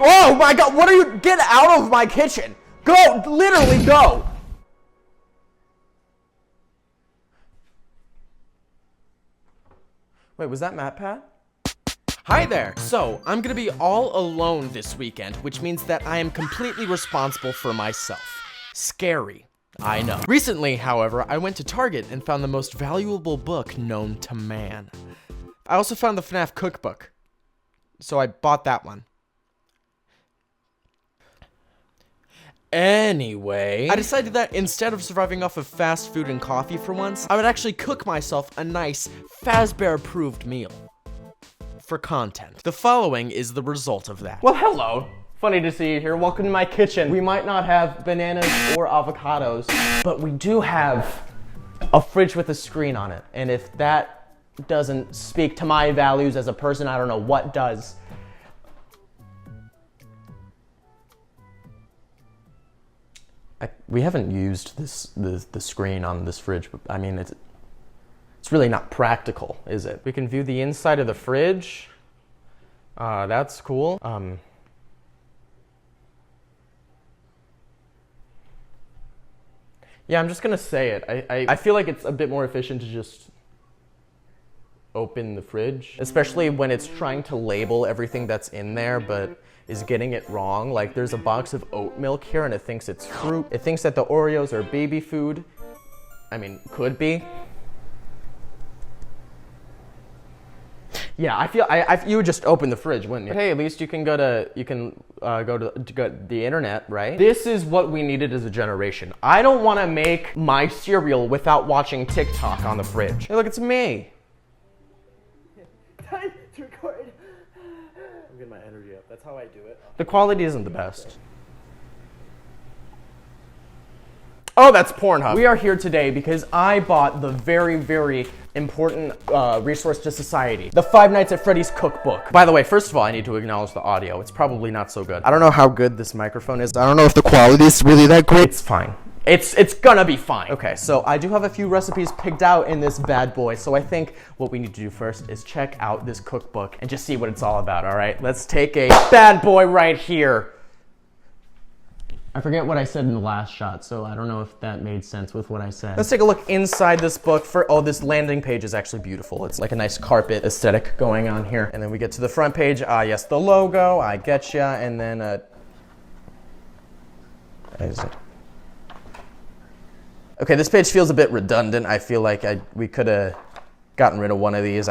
Oh my god, what are you? Get out of my kitchen. Go, literally go. Wait, was that MatPat? Hi there! So, I'm gonna be all alone this weekend, which means that I am completely responsible for myself. Scary, I know. Recently, however, I went to Target and found the most valuable book known to man. I also found the FNAF Cookbook, so I bought that one. Anyway, I decided that instead of surviving off of fast food and coffee for once, I would actually cook myself a nice Fazbear-approved meal. For content. The following is the result of that. Well, hello. Funny to see you here. Welcome to my kitchen. We might not have bananas or avocados, but we do have a fridge with a screen on it. And if that doesn't speak to my values as a person, I don't know what does. We haven't used the screen on this fridge, but I mean, it's really not practical, is it? We can view the inside of the fridge. That's cool. Yeah, I'm just gonna say it. I feel like it's a bit more efficient to just open the fridge, especially when it's trying to label everything that's in there, but is getting it wrong. Like, there's a box of oat milk here and it thinks it's fruit. It thinks that the Oreos are baby food. I mean, could be. Yeah, I feel you would just open the fridge, wouldn't you? But hey, at least you can go to the internet, right? This is what we needed as a generation. I don't want to make my cereal without watching TikTok on the fridge. Hey, look, it's me. Time to record. I'm getting my energy up. That's how I do it. The quality isn't the best. Oh, that's Pornhub. We are here today because I bought the very, very important resource to society, the Five Nights at Freddy's Cookbook. By the way, first of all, I need to acknowledge the audio. It's probably not so good. I don't know how good this microphone is. I don't know if the quality is really that great. It's fine. It's gonna be fine. Okay, so I do have a few recipes picked out in this bad boy, so I think what we need to do first is check out this cookbook and just see what it's all about, all right? Let's take a bad boy right here. I forget what I said in the last shot, so I don't know if that made sense with what I said. Let's take a look inside this book. Oh, this landing page is actually beautiful. It's like a nice carpet aesthetic going on here. And then we get to the front page. Yes, the logo, I getcha, and then exit. Okay, this page feels a bit redundant. I feel like we could have gotten rid of one of these.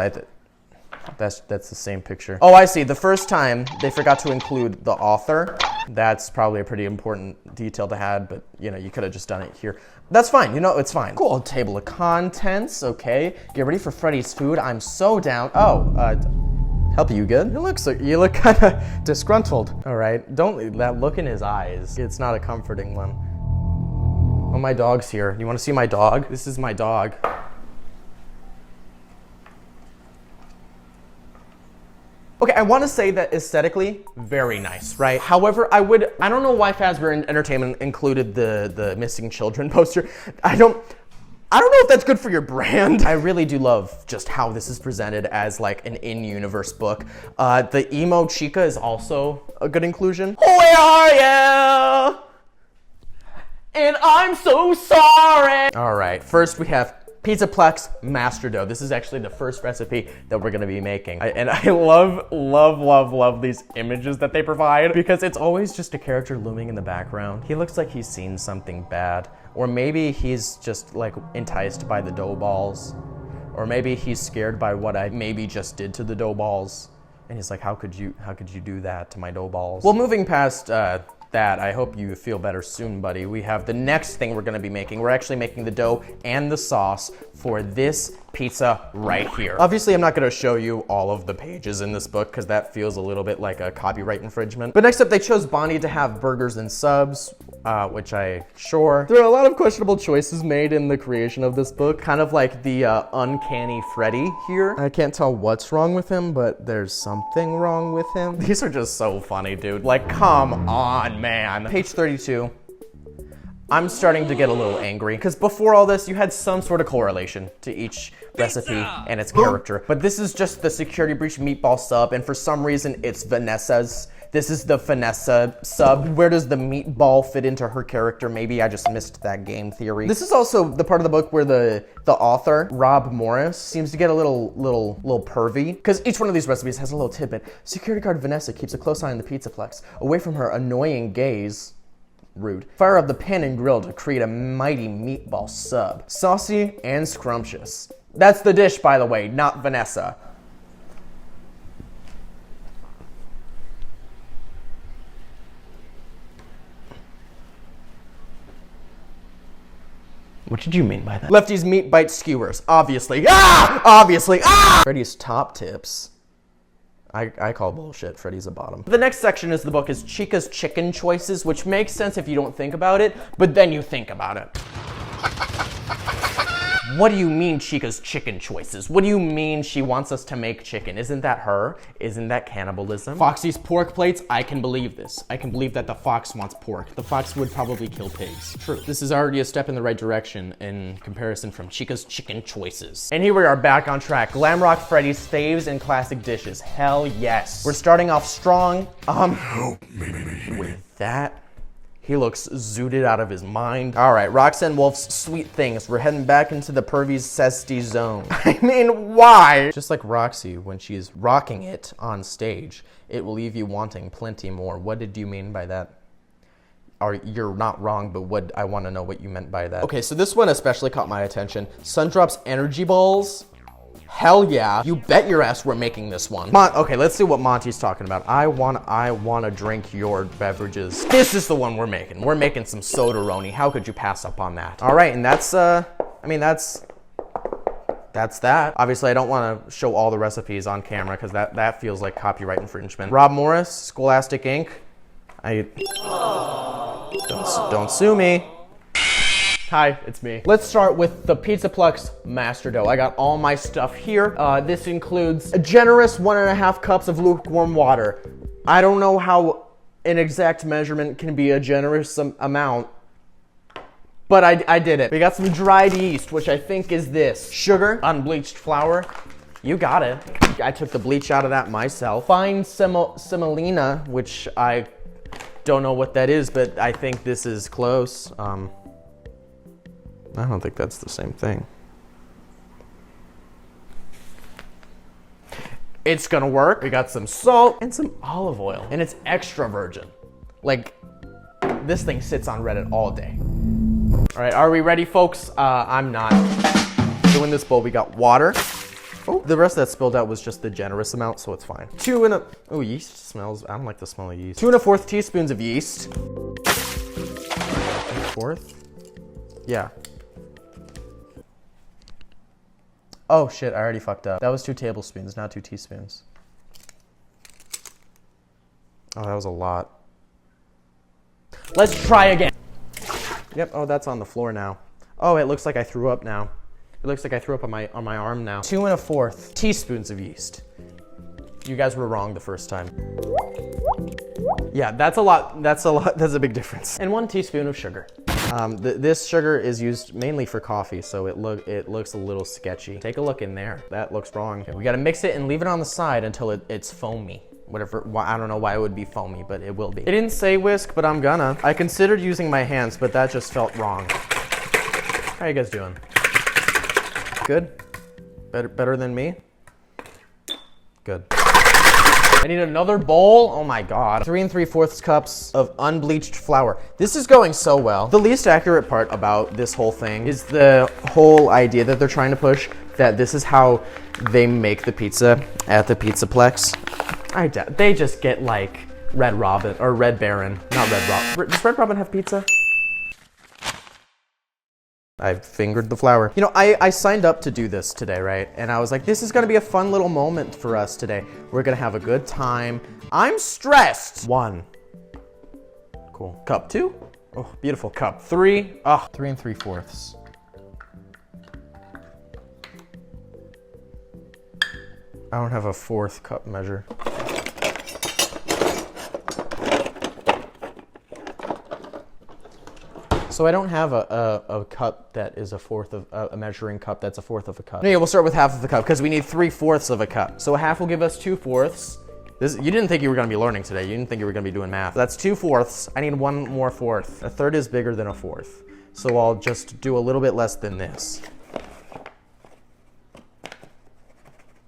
That's the same picture. Oh, I see. The first time they forgot to include the author. That's probably a pretty important detail to add, but you know, you could have just done it here. That's fine. You know, it's fine. Cool. Table of contents. Okay. Get ready for Freddy's food. I'm so down. Oh, help you good? You look kind of disgruntled. All right. Don't that look in his eyes. It's not a comforting one. Oh, my dog's here. You want to see my dog? This is my dog. Okay, I want to say that aesthetically, very nice, right? However, I don't know why Fazbear Entertainment included the missing children poster. I don't know if that's good for your brand. I really do love just how this is presented as like an in-universe book. The emo chica is also a good inclusion. Where are you? And I'm so sorry. All right, first we have Pizzaplex Master Dough. This is actually the first recipe that we're gonna be making. And I love these images that they provide because it's always just a character looming in the background. He looks like he's seen something bad, or maybe he's just like enticed by the dough balls, or maybe he's scared by what I maybe just did to the dough balls. And he's like, how could you do that to my dough balls? Well, moving past that, I hope you feel better soon, buddy. We have the next thing we're gonna be making. We're actually making the dough and the sauce for this pizza right here. Obviously, I'm not gonna show you all of the pages in this book because that feels a little bit like a copyright infringement. But next up, they chose Bonnie to have burgers and subs, which sure. There are a lot of questionable choices made in the creation of this book. Kind of like the uncanny Freddy here. I can't tell what's wrong with him, but there's something wrong with him. These are just so funny, dude. Like, come on, man. Page 32. I'm starting to get a little angry because before all this, you had some sort of correlation to each recipe and its character. But this is just the security breach meatball sub, and for some reason, it's Vanessa's This is the Vanessa sub. Where does the meatball fit into her character? Maybe I just missed that game theory. This is also the part of the book where the author, Rob Morris, seems to get a little pervy, because each one of these recipes has a little tidbit. Security guard Vanessa keeps a close eye on the Pizzaplex, away from her annoying gaze. Rude. Fire up the pan and grill to create a mighty meatball sub. Saucy and scrumptious. That's the dish, by the way, not Vanessa. What did you mean by that? Lefty's meat bite skewers, obviously. Ah! Obviously. Ah! Freddy's top tips. I call bullshit. Freddy's a bottom. The next section is the book is Chica's chicken choices, which makes sense if you don't think about it, but then you think about it. What do you mean Chica's chicken choices? What do you mean she wants us to make chicken? Isn't that her? Isn't that cannibalism? Foxy's pork plates, I can believe this. I can believe that the fox wants pork. The fox would probably kill pigs. True. This is already a step in the right direction in comparison from Chica's chicken choices. And here we are back on track. Glamrock Freddy's faves and classic dishes. Hell yes. We're starting off strong. Help me. With that. He looks zooted out of his mind. All right, Roxanne Wolf's sweet things. We're heading back into the pervy's zesty zone. I mean, why? Just like Roxy, when she's rocking it on stage, it will leave you wanting plenty more. What did you mean by that? You're not wrong, but I want to know what you meant by that. Okay, so this one especially caught my attention. Sundrops energy balls. Hell yeah. You bet your ass we're making this one. Okay, let's see what Monty's talking about. I want to drink your beverages. This is the one we're making. We're making some Sodaroni. How could you pass up on that? All right, and that's that. Obviously, I don't want to show all the recipes on camera because that feels like copyright infringement. Rob Morris, Scholastic Inc. Don't sue me. Hi, it's me. Let's start with the Pizzaplex Master Dough. I got all my stuff here. This includes a generous 1.5 cups of lukewarm water. I don't know how an exact measurement can be a generous amount, but I did it. We got some dried yeast, which I think is this. Sugar, unbleached flour. You got it. I took the bleach out of that myself. Fine semolina, which I don't know what that is, but I think this is close. I don't think that's the same thing. It's gonna work. We got some salt and some olive oil, and it's extra virgin. Like, this thing sits on Reddit all day. All right, are we ready, folks? I'm not. So in this bowl, we got water. Oh, the rest that spilled out was just the generous amount, so it's fine. Oh, yeast smells. I don't like the smell of yeast. 2 1/4 teaspoons of yeast. 1/4? Yeah. Oh shit, I already fucked up. That was 2 tablespoons, not 2 teaspoons. Oh, that was a lot. Let's try again. Yep, oh, that's on the floor now. Oh, it looks like I threw up now. It looks like I threw up on my arm now. 2 1/4 teaspoons of yeast. You guys were wrong the first time. Yeah, that's a lot. That's a big difference. And 1 teaspoon of sugar. This sugar is used mainly for coffee, so it looks a little sketchy. Take a look in there. That looks wrong. Okay, we gotta mix it and leave it on the side until it's foamy. Whatever, I don't know why it would be foamy, but it will be. It didn't say whisk, but I'm gonna. I considered using my hands, but that just felt wrong. How you guys doing? Good? Better than me? Good. I need another bowl. Oh my God. 3 3/4 cups of unbleached flour. This is going so well. The least accurate part about this whole thing is the whole idea that they're trying to push that this is how they make the pizza at the Pizzaplex. I doubt. They just get like Red Robin or Red Baron. Not Red Robin. Does Red Robin have pizza? I fingered the flour. You know, I signed up to do this today, right? And I was like, this is gonna be a fun little moment for us today. We're gonna have a good time. I'm stressed. 1. Cool. Cup 2. Oh, beautiful. Cup 3. Oh, 3 3/4. I don't have a 4th cup measure. So I don't have a cup that is a 1/4 of a measuring cup that's a 1/4 of a cup. Yeah, we'll start with 1/2 of the cup because we need 3/4 of a cup. So a half will give us 2/4, You didn't think you were gonna be learning today. You didn't think you were gonna be doing math. That's 2/4. I need 1 more fourth. A third is bigger than a fourth. So I'll just do a little bit less than this.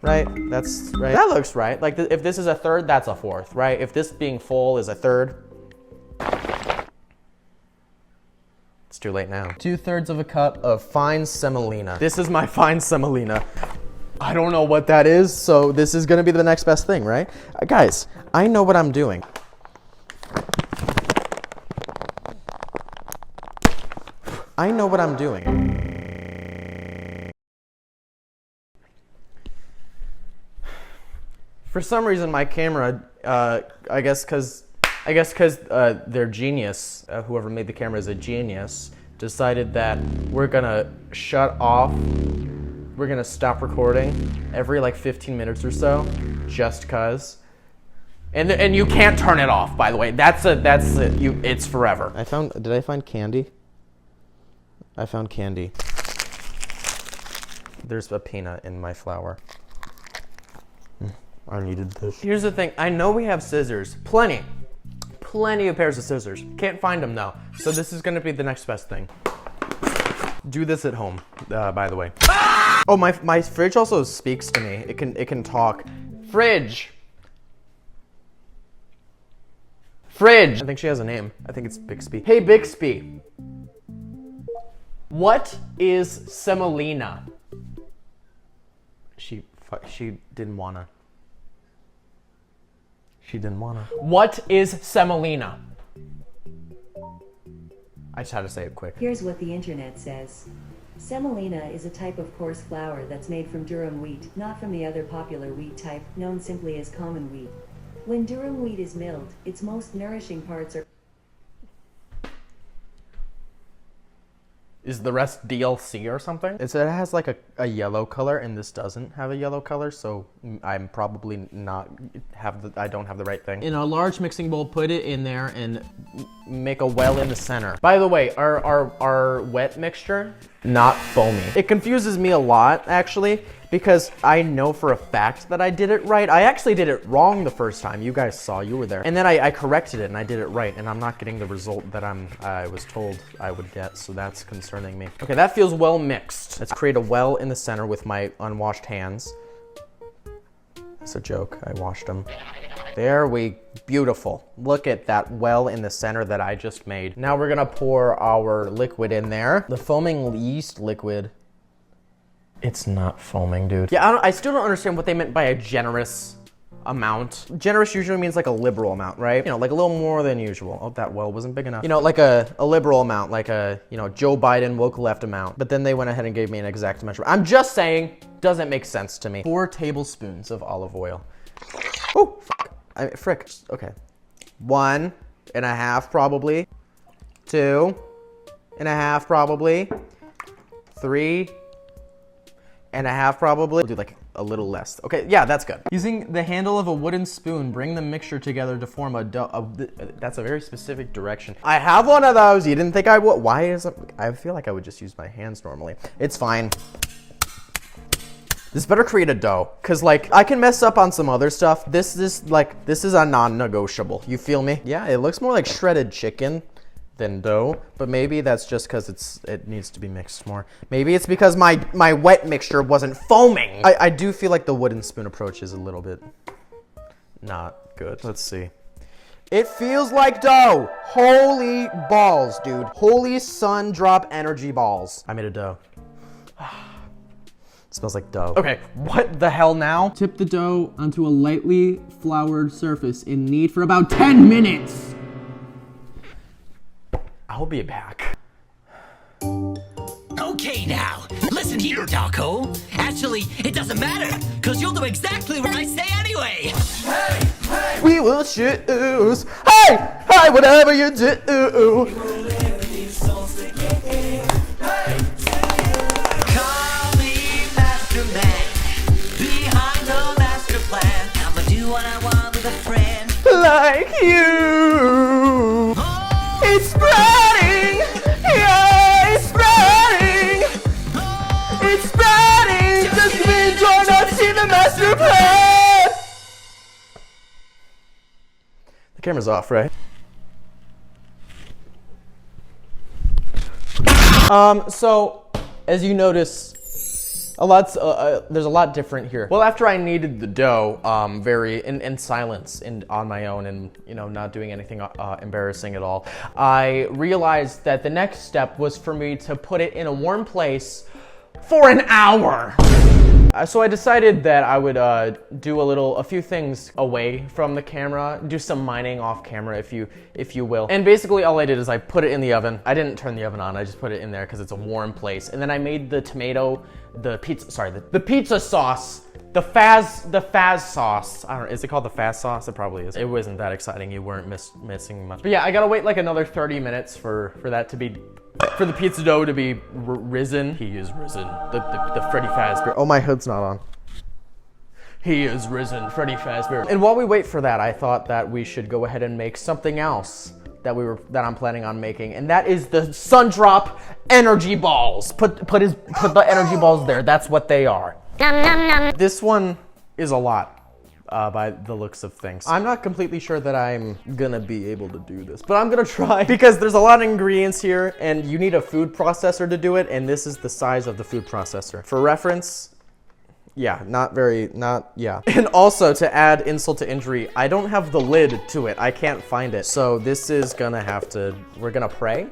Right, that's right. That looks right. Like if this is a third, that's a fourth, right? If this being full is a third, it's too late now. 2/3 of a cup of fine semolina. This is my fine semolina. I don't know what that is, so this is gonna be the next best thing, right? Guys, I know what I'm doing. I know what I'm doing. For some reason, my camera, I guess because they're genius, whoever made the camera is a genius, decided that we're gonna shut off, we're gonna stop recording every like 15 minutes or so, just cause. And you can't turn it off, by the way. It's forever. Did I find candy? I found candy. There's a peanut in my flour. I needed this. Here's the thing, I know we have scissors, plenty of pairs of scissors. Can't find them though, so this is gonna be the next best thing. Do this at home, by the way. Oh, my fridge also speaks to me. It can talk. Fridge. Fridge. I think she has a name. I think it's Bixby. Hey Bixby. What is semolina? She didn't wanna. She didn't wanna. What is semolina? I just had to say it quick. Here's what the internet says. Semolina is a type of coarse flour that's made from durum wheat, not from the other popular wheat type, known simply as common wheat. When durum wheat is milled, its most nourishing parts are... Is the rest DLC or something? It has like a yellow color, and this doesn't have a yellow color, so I'm probably I don't have the right thing. In a large mixing bowl, put it in there and make a well in the center. By the way, our wet mixture, not foamy. It confuses me a lot, actually, because I know for a fact that I did it right. I actually did it wrong the first time. You guys saw, you were there. And then I corrected it and I did it right, and I'm not getting the result that I was told I would get, so that's concerning me. Okay, that feels well mixed. Let's create a well in the center with my unwashed hands. That's a joke, I washed them. Beautiful. Look at that well in the center that I just made. Now we're gonna pour our liquid in there. The foaming yeast liquid. It's not foaming, dude. Yeah, I still don't understand what they meant by a generous amount. Generous usually means like a liberal amount, right? You know, like a little more than usual. Oh, that well wasn't big enough. You know, like a liberal amount, like a, you know, Joe Biden woke left amount. But then they went ahead and gave me an exact measure. I'm just saying, doesn't make sense to me. 4 tablespoons of olive oil. Oh, fuck. Frick. Okay. 1.5 probably. 2.5 probably. 3.5 probably. We'll do like a little less. Okay, yeah, that's good. Using the handle of a wooden spoon, bring the mixture together to form a dough. That's a very specific direction. I have one of those. You didn't think I would? Why is it? I feel like I would just use my hands normally. It's fine. This better create a dough, cause like I can mess up on some other stuff. This is a non-negotiable. You feel me? Yeah, it looks more like shredded chicken than dough, but maybe that's just because it needs to be mixed more. Maybe it's because my wet mixture wasn't foaming. I do feel like the wooden spoon approach is a little bit not good. Let's see. It feels like dough. Holy balls, dude. Holy sun drop energy balls. I made a dough. It smells like dough. Okay, what the hell now? Tip the dough onto a lightly floured surface in knead for about 10 minutes. I'll be back. Okay now, listen here, Dawko. Actually, it doesn't matter, because you'll do exactly what I say anyway. Hey, hey. We will choose. Hey, hey, whatever you do. Call me Master Man. Behind the master plan, I'ma do what I want with a friend. Like you. Oh. It's spreading. Yeah, it's spreading. Oh. It's spreading. Just join us in the master plan. Camera's off, right? So, as you notice, there's a lot different here. Well, after I kneaded the dough, very in silence and on my own, and not doing anything embarrassing at all, I realized that the next step was for me to put it in a warm place for an hour. So I decided that I would do a few things away from the camera, do some mining off camera, if you will. And basically all I did is I put it in the oven. I didn't turn the oven on, I just put it in there because it's a warm place. And then I made the the pizza sauce, the Faz sauce. I don't know, is it called the Faz sauce? It probably is. It wasn't that exciting, you weren't missing much. But yeah, I gotta wait like another 30 minutes for that to be, for the pizza dough to be risen. He is risen. The Freddy Fazbear. Oh, my hood's not on. He is risen, Freddy Fazbear. And while we wait for that, I thought that we should go ahead and make something else that I'm planning on making, and that is the Sundrop energy balls. Put the energy balls there. That's what they are. This one is a lot. By the looks of things. I'm not completely sure that I'm gonna be able to do this, but I'm gonna try because there's a lot of ingredients here and you need a food processor to do it, and this is the size of the food processor. For reference, yeah, yeah. And also, to add insult to injury, I don't have the lid to it. I can't find it. So this is gonna have to, we're gonna pray.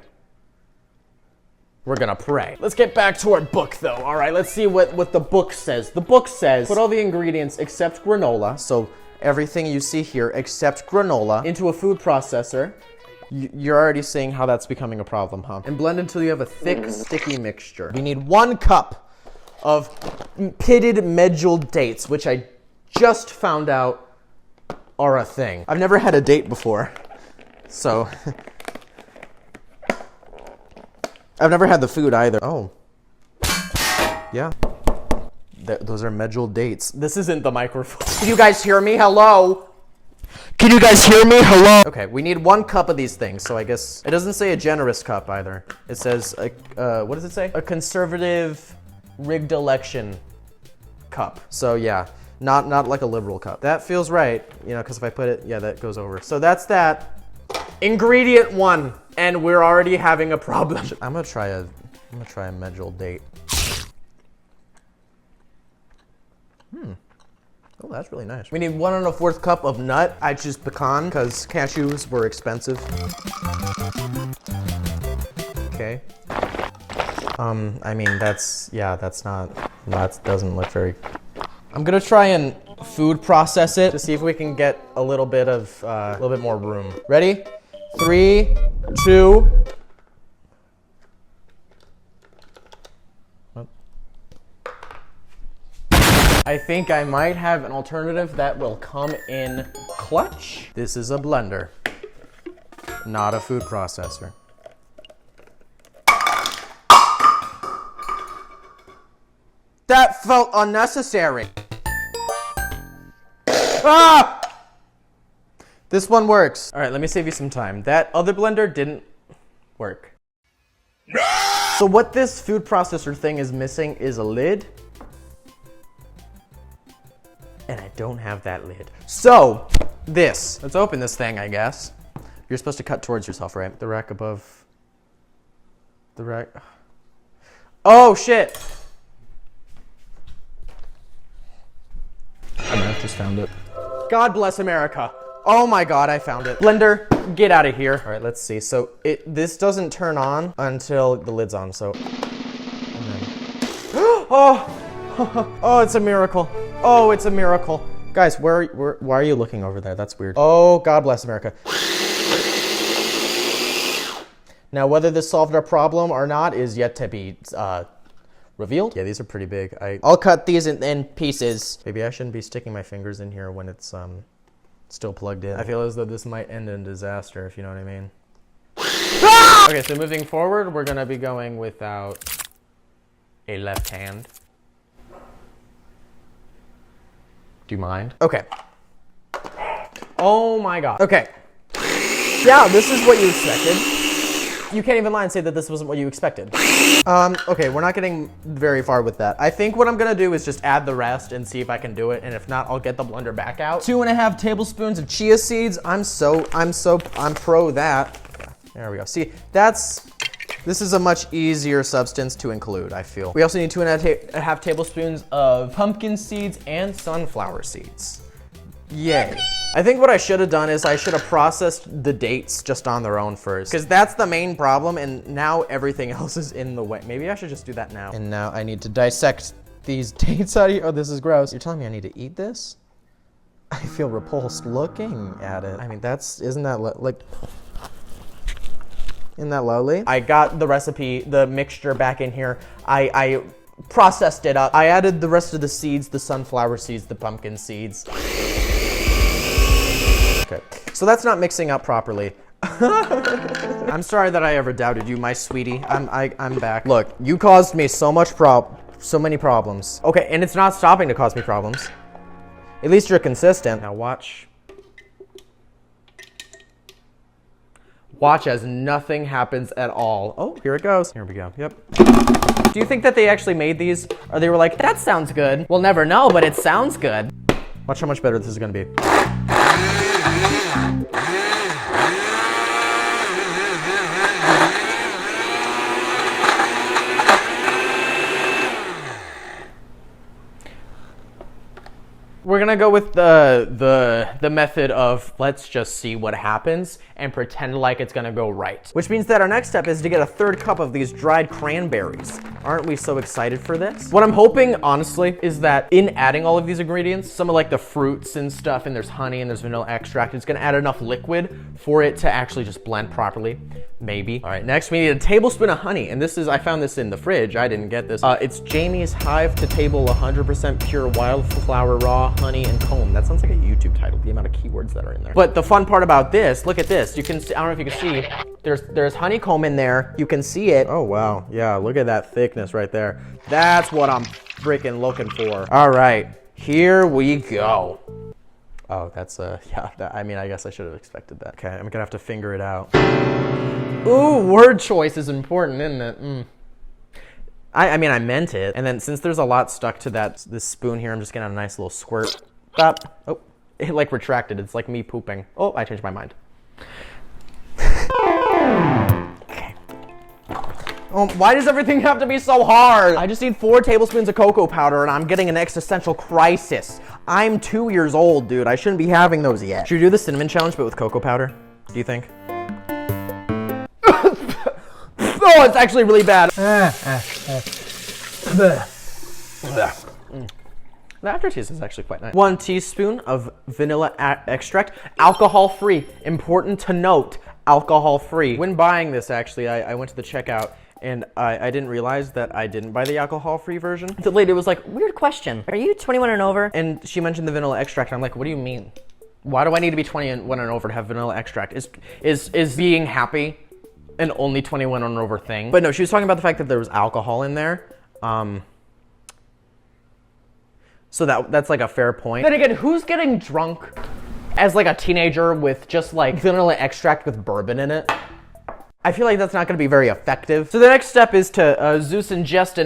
We're gonna pray. Let's get back to our book though. All right, let's see what the book says. The book says, put all the ingredients except granola, so everything you see here except granola, into a food processor. You're already seeing how that's becoming a problem, huh? And blend until you have a thick, sticky mixture. We need 1 cup of pitted medjool dates, which I just found out are a thing. I've never had a date before, so. I've never had the food either. Oh. Yeah. Those are medjool dates. This isn't the microphone. Can you guys hear me? Hello? Can you guys hear me? Hello? Okay, we need 1 cup of these things, so I guess it doesn't say a generous cup either. It says, what does it say? A conservative rigged election cup. So yeah, not like a liberal cup. That feels right, because if I put it, yeah, that goes over. So that's that. Ingredient 1, and we're already having a problem. I'm gonna try a medjool date. Oh, that's really nice. We need 1 1/4 cup of nut. I choose pecan because cashews were expensive. Okay. I mean, that doesn't look very. I'm gonna try and food process it to see if we can get a little bit more room. Ready? 3, 2. I think I might have an alternative that will come in clutch. This is a blender, not a food processor. That felt unnecessary. Ah! This one works. All right, let me save you some time. That other blender didn't work. No! So what this food processor thing is missing is a lid. And I don't have that lid. So, let's open this thing, I guess. You're supposed to cut towards yourself, right? The rack above. The rack. Oh, shit. I just found it. God bless America. Oh my God, I found it. Blender, get out of here. All right, let's see. So this doesn't turn on until the lid's on, so. Oh, it's a miracle. Oh, it's a miracle. Guys, why are you looking over there? That's weird. Oh, God bless America. Now, whether this solved our problem or not is yet to be revealed. Yeah, these are pretty big. I'll cut these in pieces. Maybe I shouldn't be sticking my fingers in here when it's still plugged in. I feel as though this might end in disaster, if you know what I mean. Okay, so moving forward, we're gonna be going without a left hand. Do you mind? Okay. Oh my God. Okay. Yeah, this is what you expected. You can't even lie and say that this wasn't what you expected. Okay, we're not getting very far with that. I think what I'm gonna do is just add the rest and see if I can do it, and if not, I'll get the blender back out. 2.5 tablespoons of chia seeds. I'm pro that. There we go. See, this is a much easier substance to include, I feel. We also need 2.5 tablespoons of pumpkin seeds and sunflower seeds. Yay. I think what I should have done is I should have processed the dates just on their own first, because that's the main problem, and now everything else is in the way. Maybe I should just do that now. And now I need to dissect these dates out of here. Oh, this is gross. You're telling me I need to eat this? I feel repulsed looking at it. I mean, isn't that lovely? I got the recipe, the mixture back in here. I processed it up. I added the rest of the seeds, the sunflower seeds, the pumpkin seeds. Okay, so that's not mixing up properly. I'm sorry that I ever doubted you, my sweetie. I'm back. Look, you caused me so many problems. Okay, and it's not stopping to cause me problems. At least you're consistent. Now watch. Watch as nothing happens at all. Oh, here it goes. Here we go, yep. Do you think that they actually made these? Or they were like, that sounds good. We'll never know, but it sounds good. Watch how much better this is gonna be. We're gonna go with the method of let's just see what happens and pretend like it's gonna go right. Which means that our next step is to get a 1/3 cup of these dried cranberries. Aren't we so excited for this? What I'm hoping, honestly, is that in adding all of these ingredients, some of like the fruits and stuff, and there's honey and there's vanilla extract, it's gonna add enough liquid for it to actually just blend properly. Maybe. All right, next we need a tablespoon of honey, and this is, I found this in the fridge, I didn't get this. It's Jamie's Hive to Table 100% Pure Wildflower Raw Honey and Comb. That sounds like a YouTube title, the amount of keywords that are in there. But the fun part about this, look at this. You can see, I don't know if you can see, there's honeycomb in there. You can see it. Oh wow, yeah, look at that thickness right there. That's what I'm freaking looking for. All right, here we go. Oh, that's yeah, I mean, I guess I should have expected that. Okay, I'm gonna have to figure it out. Ooh, word choice is important, isn't it? I mean, I meant it. And then since there's a lot stuck to this spoon here, I'm just gonna have a nice little squirt. Stop. Oh, it like retracted. It's like me pooping. Oh, I changed my mind. Okay. Oh, why does everything have to be so hard? I just need 4 tablespoons of cocoa powder and I'm getting an existential crisis. I'm 2 years old, dude. I shouldn't be having those yet. Should we do the cinnamon challenge, but with cocoa powder? Do you think? Oh, it's actually really bad. The aftertaste is actually quite nice. 1 teaspoon of vanilla extract, alcohol-free. Important to note, alcohol-free. When buying this, actually, I went to the checkout and I didn't realize that I didn't buy the alcohol-free version. The lady was like, weird question. Are you 21 and over? And she mentioned the vanilla extract. And I'm like, what do you mean? Why do I need to be 21 and over to have vanilla extract? Is being happy an only 21 and over thing? But no, she was talking about the fact that there was alcohol in there. So that's like a fair point. Then again, who's getting drunk as like a teenager with just like vanilla extract with bourbon in it? I feel like that's not gonna be very effective. So the next step is to Zeus ingest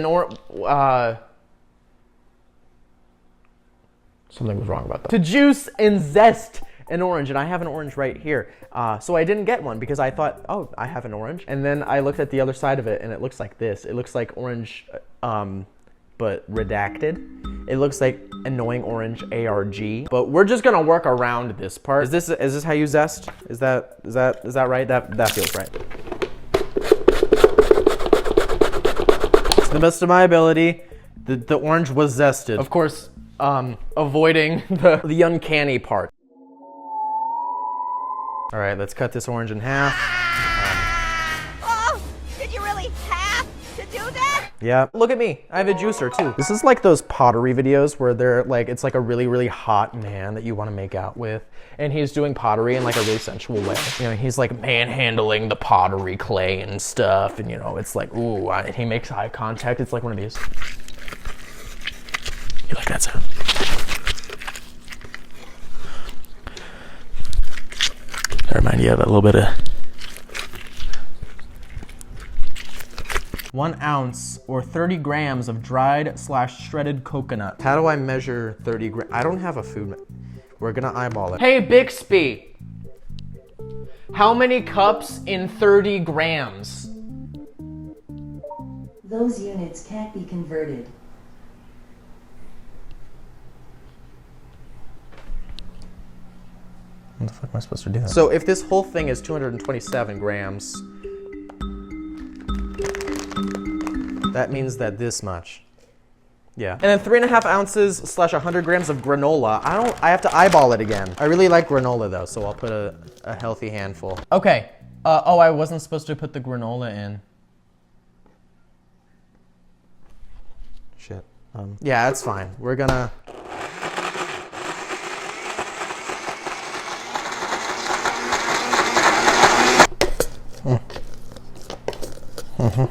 something was wrong about that. To juice and zest an orange, and I have an orange right here. So I didn't get one because I thought, oh, I have an orange. And then I looked at the other side of it and it looks like this. It looks like orange, but redacted. It looks like annoying orange ARG, but we're just gonna work around this part. Is this how you zest? Is that right? That feels right. To the best of my ability, the orange was zested. Of course, avoiding the uncanny part. All right, let's cut this orange in half. Oh, did you really have to do that? Yeah, look at me, I have a juicer too. This is like those pottery videos where they're like, it's like a really, really hot man that you wanna make out with, and he's doing pottery in like a really sensual way. You know, he's like manhandling the pottery clay and stuff, and you know, it's like, ooh, and he makes eye contact. It's like one of these. You like that sound? I remind you of a little bit of 1 ounce or 30 grams of dried / shredded coconut. How do I measure 30 grams? I don't have a food. We're gonna eyeball it. Hey, Bixby. How many cups in 30 grams? Those units can't be converted. What the fuck am I supposed to do? So if this whole thing is 227 grams, that means that this much. Yeah. And then 3.5 ounces / 100 grams of granola. I have to eyeball it again. I really like granola though, so I'll put a healthy handful. Okay. Oh, I wasn't supposed to put the granola in. Shit. Yeah, that's fine. We're gonna...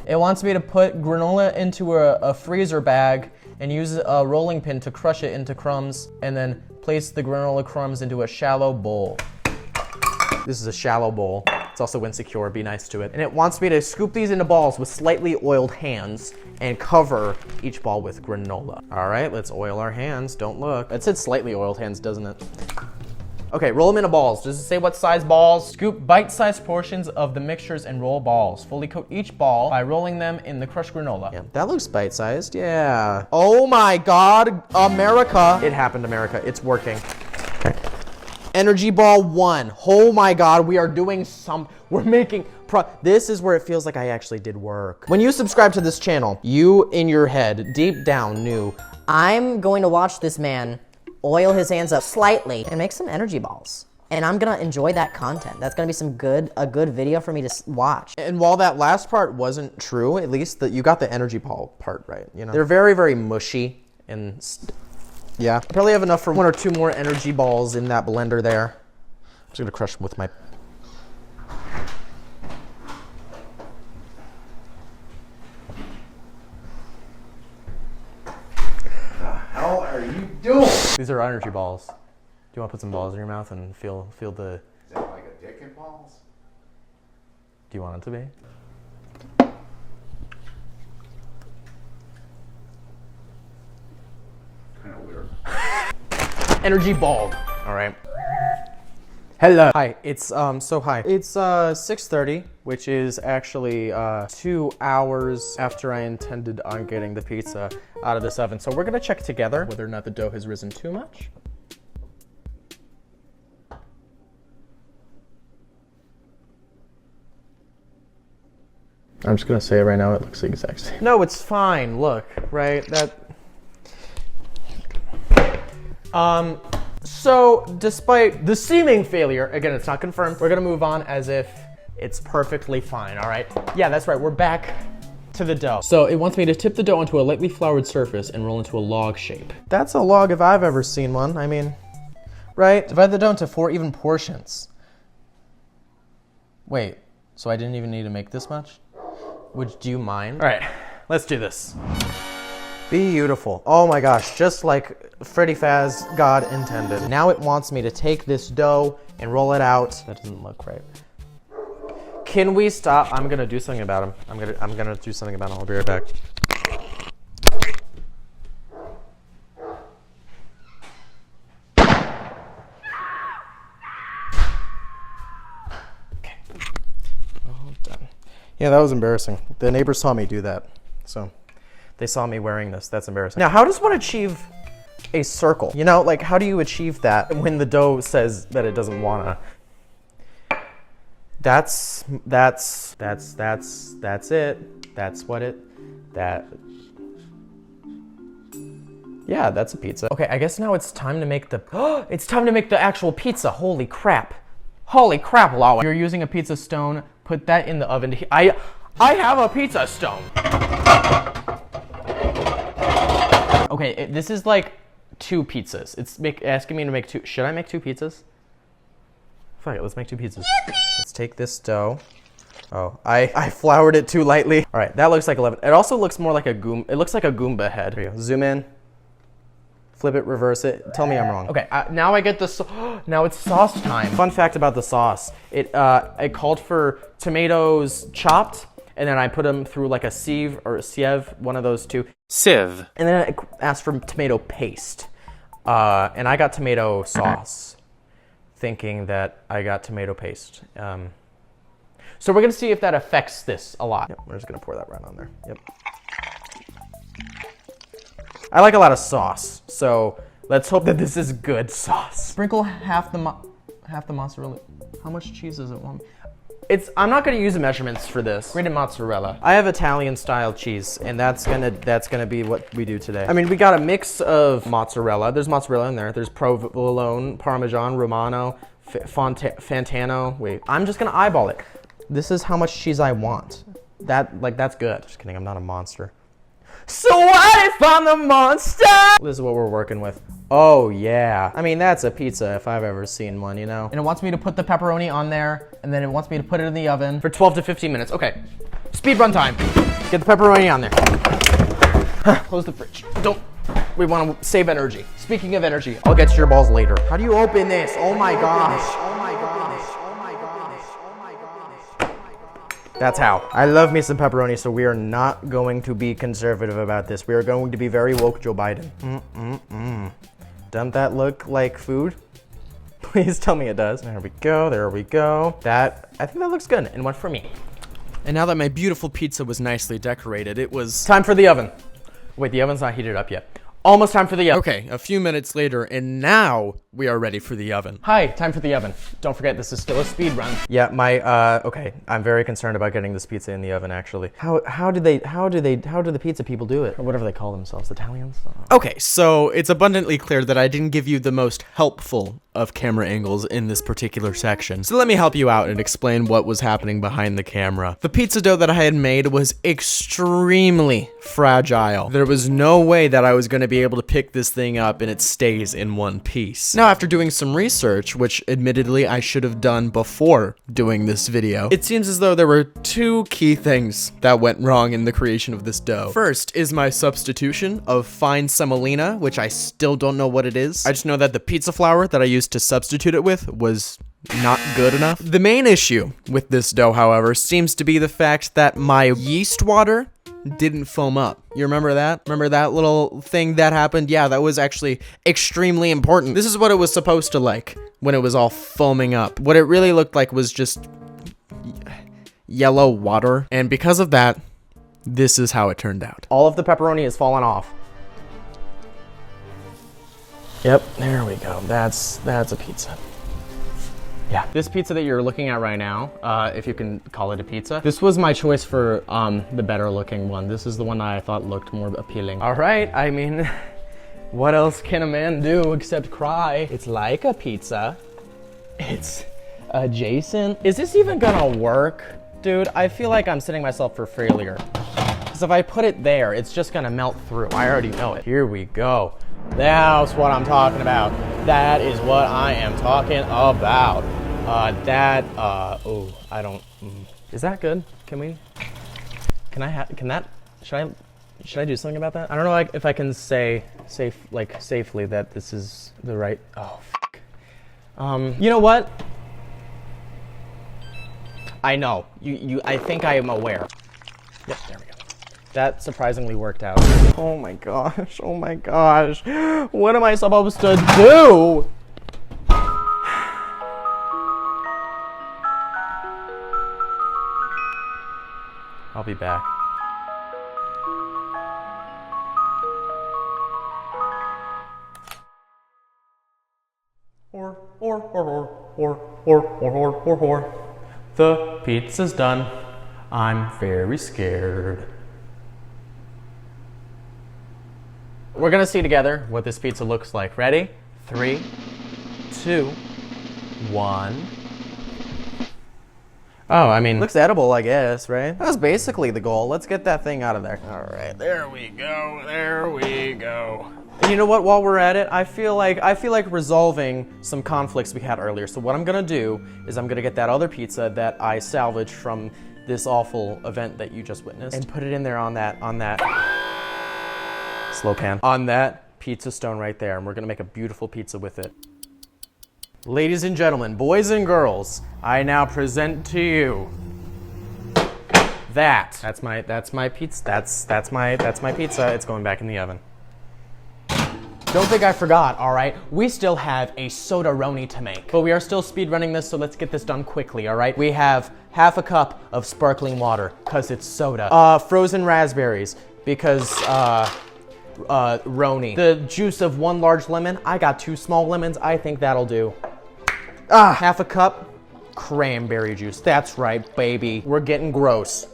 It wants me to put granola into a freezer bag and use a rolling pin to crush it into crumbs and then place the granola crumbs into a shallow bowl. This is a shallow bowl. It's also insecure, be nice to it. And it wants me to scoop these into balls with slightly oiled hands and cover each ball with granola. All right, let's oil our hands, don't look. It said slightly oiled hands, doesn't it? Okay, roll them into balls. Does it say what size balls? Scoop bite-sized portions of the mixtures and roll balls. Fully coat each ball by rolling them in the crushed granola. Yeah, that looks bite-sized, yeah. Oh my God, America. It happened, America, it's working. Okay. Energy ball 1. Oh my God, we are doing we're making, this is where it feels like I actually did work. When you subscribe to this channel, you in your head, deep down knew, I'm going to watch this man oil his hands up slightly and make some energy balls. And I'm gonna enjoy that content. That's gonna be a good video for me to watch. And while that last part wasn't true, at least you got the energy ball part right, you know? They're very, very mushy and yeah. I probably have enough for 1 or 2 more energy balls in that blender there. I'm just gonna crush them with my... These are energy balls. Do you want to put some balls in your mouth and feel the... Is that like a dick and balls? Do you want it to be? Kind of weird. Energy ball. All right. Hello. Hi. It's hi. It's 6:30, which is actually 2 hours after I intended on getting the pizza out of this oven. So we're gonna check together whether or not the dough has risen too much. I'm just gonna say it right now, it looks the exact same. No, it's fine, look, right? So despite the seeming failure, again, it's not confirmed, we're gonna move on as if it's perfectly fine, all right? Yeah, that's right, we're back to the dough. So it wants me to tip the dough onto a lightly floured surface and roll into a log shape. That's a log if I've ever seen one, I mean, right? Divide the dough into 4 even portions. Wait, so I didn't even need to make this much? Do you mind? All right, let's do this. Beautiful. Oh my gosh, just like Freddy Faz God intended. Now it wants me to take this dough and roll it out. That doesn't look right. Can we stop? I'm gonna do something about him. I'm gonna do something about him. I'll be right back. Okay. All done. Yeah, that was embarrassing. The neighbors saw me do that, so. They saw me wearing this. That's embarrassing. Now, how does one achieve a circle? You know, like, how do you achieve that when the dough says that it doesn't wanna? That's it. That's what it, yeah, that's a pizza. Okay, I guess now it's time to make the, it's time to make the actual pizza. Holy crap. Holy crap, Lawa. You're using a pizza stone. Put that in the oven. I have a pizza stone. Okay, this is like 2 pizzas. It's asking me to make 2. Should I make 2 pizzas? Fuck it, let's make 2 pizzas. Let's take this dough. Oh, I floured it too lightly. All right, that looks like 11. It also looks more like a Goomba. It looks like a Goomba head. Here you go. Zoom in. Flip it, reverse it. Tell me I'm wrong. Okay, now I get the now it's sauce time. Fun fact about the sauce. It called for tomatoes chopped, and then I put them through like a sieve or a sieve, one of those two. Sieve. And then I asked for tomato paste. And I got tomato sauce, thinking that I got tomato paste. So we're gonna see if that affects this a lot. Yep, we're just gonna pour that right on there. Yep. I like a lot of sauce, so let's hope that this is good sauce. Sprinkle half the mozzarella. How much cheese is it? I'm not gonna use the measurements for this. Grated mozzarella. I have Italian style cheese, and that's gonna be what we do today. I mean, we got a mix of mozzarella. There's mozzarella in there. There's provolone, Parmesan, Romano, Fantano. Wait, I'm just gonna eyeball it. This is how much cheese I want. That's good. Just kidding, I'm not a monster. So what if I'm the monster? This is what we're working with. Oh yeah. I mean, that's a pizza if I've ever seen one, you know? And it wants me to put the pepperoni on there, and then it wants me to put it in the oven for 12 to 15 minutes. Okay, speed run time. Get the pepperoni on there. Close the fridge. We want to save energy. Speaking of energy, I'll get to your balls later. How do you open this? Oh my gosh. Oh my gosh. Oh my gosh. Oh my gosh. That's how. I love me some pepperoni, so we are not going to be conservative about this. We are going to be very woke Joe Biden. Doesn't that look like food? Please tell me it does. There we go, there we go. I think that looks good, and one for me. And now that my beautiful pizza was nicely decorated, it was time for the oven. Wait, the oven's not heated up yet. Almost time for the oven. Okay, a few minutes later, and now we are ready for the oven. Hi, time for the oven. Don't forget, this is still a speed run. Yeah, okay, I'm very concerned about getting this pizza in the oven, actually. How do the pizza people do it? Or whatever they call themselves, Italians? Okay, so it's abundantly clear that I didn't give you the most helpful of camera angles in this particular section. So let me help you out and explain what was happening behind the camera. The pizza dough that I had made was extremely fragile. There was no way that I was going to be able to pick this thing up and it stays in one piece. Now, after doing some research, which admittedly I should have done before doing this video, it seems as though there were two key things that went wrong in the creation of this dough. First is my substitution of fine semolina, which I still don't know what it is. I just know that the pizza flour that I used to substitute it with was not good enough. The main issue with this dough, however, seems to be the fact that my yeast water didn't foam up. You remember that? Remember that little thing that happened? Yeah, that was actually extremely important. This is what it was supposed to like when it was all foaming up. What it really looked like was just yellow water. And because of that, this is how it turned out. All of the pepperoni has fallen off. Yep, there we go. That's a pizza. Yeah. This pizza that you're looking at right now, if you can call it a pizza, this was my choice for the better looking one. This is the one that I thought looked more appealing. All right, I mean, what else can a man do except cry? It's like a pizza. It's adjacent. Is this even gonna work? Dude, I feel like I'm setting myself for failure. Because if I put it there, it's just gonna melt through. I already know it. Here we go. That's what I'm talking about. That is what I am talking about. Is that good? Should I do something about that? I don't know if I can say safely that this is the right, you know what? I know, I think I am aware. Yep, there we go. That surprisingly worked out. Oh my gosh, oh my gosh. What am I supposed to do? I'll be back. The pizza's done. I'm very scared. We're gonna see together what this pizza looks like. Ready? 3, 2, 1. Oh, I mean, looks edible, I guess, right? That was basically the goal. Let's get that thing out of there. All right, there we go, there we go. And you know what, while we're at it, I feel like resolving some conflicts we had earlier. So what I'm gonna do is I'm gonna get that other pizza that I salvaged from this awful event that you just witnessed and put it in there on that slow pan, on that pizza stone right there, and we're gonna make a beautiful pizza with it. Ladies and gentlemen, boys and girls, I now present to you That's my pizza. That's my pizza. It's going back in the oven. Don't think I forgot, all right? We still have a Sodaroni to make, but we are still speed running this, so let's get this done quickly, all right? We have half a cup of sparkling water, cause it's soda. Frozen raspberries, because Roni. The juice of 1 large lemon. I got 2 small lemons. I think that'll do. Half a cup cranberry juice. That's right, baby. We're getting gross.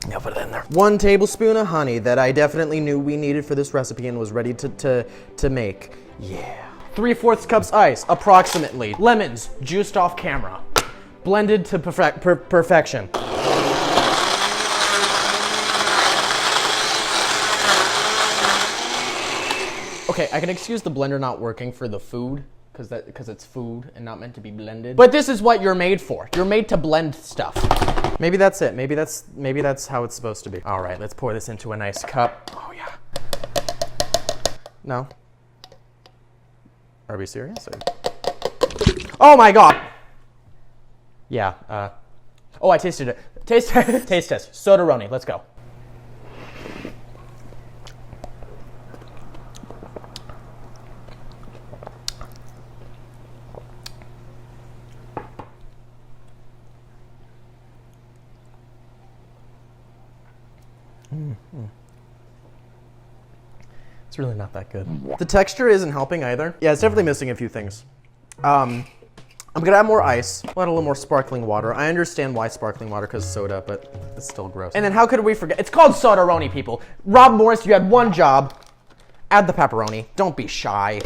Yeah, put it in there. 1 tablespoon of honey that I definitely knew we needed for this recipe and was ready to make. Yeah. 3/4 cups ice, approximately. Lemons, juiced off camera. Blended to perfection. Okay, I can excuse the blender not working for the food, because it's food and not meant to be blended. But this is what you're made for. You're made to blend stuff. Maybe that's it. Maybe that's how it's supposed to be. All right, let's pour this into a nice cup. Oh yeah. No. Are we serious? Oh my god. Yeah. Oh, I tasted it. Taste test. Sodaroni. Let's go. It's really not that good. The texture isn't helping either. Yeah, it's definitely missing a few things. I'm gonna add more ice. I'll add a little more sparkling water. I understand why sparkling water, because soda, but it's still gross. And then how could we forget? It's called Sodaroni, people. Rob Morris, you had 1 job. Add the pepperoni. Don't be shy.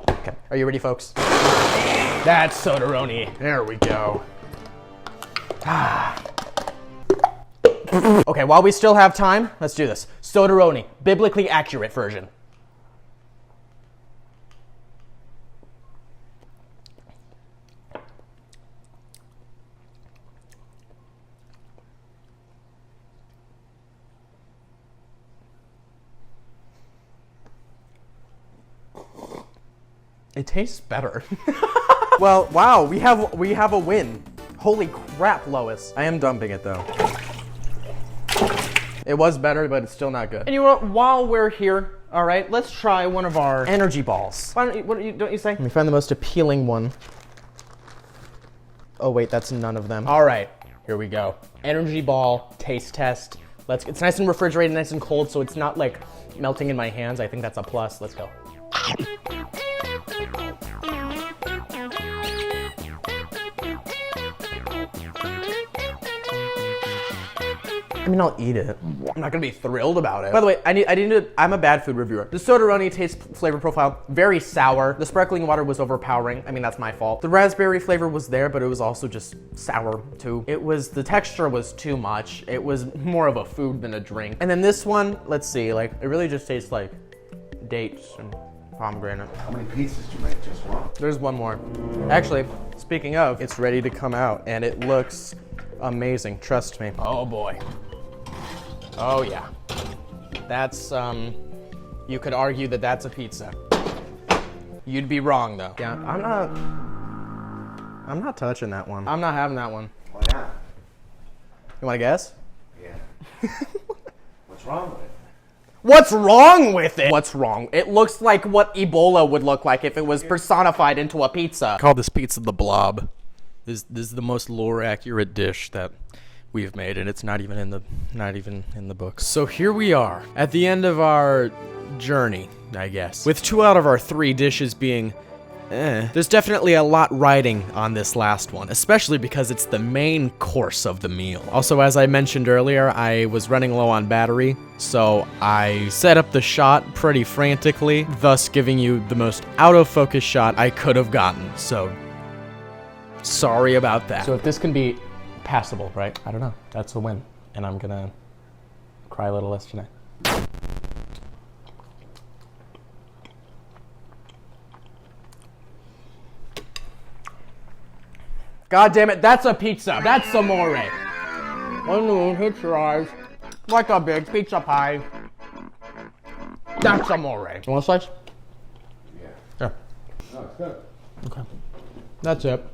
Okay, are you ready, folks? That's Sodaroni. There we go. Okay, while we still have time, let's do this. Sodaroni, biblically accurate version. It tastes better. Well, wow, we have a win. Holy crap, Lois. I am dumping it though. It was better, but it's still not good. And you know what? While we're here, all right, let's try one of our energy balls. Why don't you say? Let me find the most appealing one. Oh wait, that's none of them. All right, here we go. Energy ball taste test. It's nice and refrigerated, nice and cold, so it's not like melting in my hands. I think that's a plus. Let's go. I mean, I'll eat it. I'm not gonna be thrilled about it. By the way, I'm a bad food reviewer. The Sodaroni taste flavor profile, very sour. The sparkling water was overpowering. I mean, that's my fault. The raspberry flavor was there, but it was also just sour too. The texture was too much. It was more of a food than a drink. And then this one, let's see, like, it really just tastes like dates and pomegranate. How many pizzas did you make? Just 1? There's 1 more. Actually, speaking of, it's ready to come out and it looks amazing, trust me. Oh boy. Oh yeah. That's, you could argue that that's a pizza. You'd be wrong though. Yeah, I'm not touching that one. I'm not having that one. Why not? You wanna guess? Yeah. What's wrong with it? What's wrong with it? What's wrong? It looks like what Ebola would look like if it was personified into a pizza. Call this pizza the Blob. This is the most lore accurate dish that we've made, and it's not even in the books. So here we are at the end of our journey, I guess, with 2 out of our 3 dishes being There's definitely a lot riding on this last one, especially because it's the main course of the meal. Also, as I mentioned earlier, I was running low on battery, so I set up the shot pretty frantically, thus giving you the most out of focus shot I could have gotten, so sorry about that. So if this can be passable, right? I don't know. That's a win, and I'm gonna cry a little less tonight. God damn it, that's a pizza. That's amore. One moon hits your eyes like a big pizza pie. That's amore. You want a slice? Yeah. Sure. No, it's good. Okay. That's it.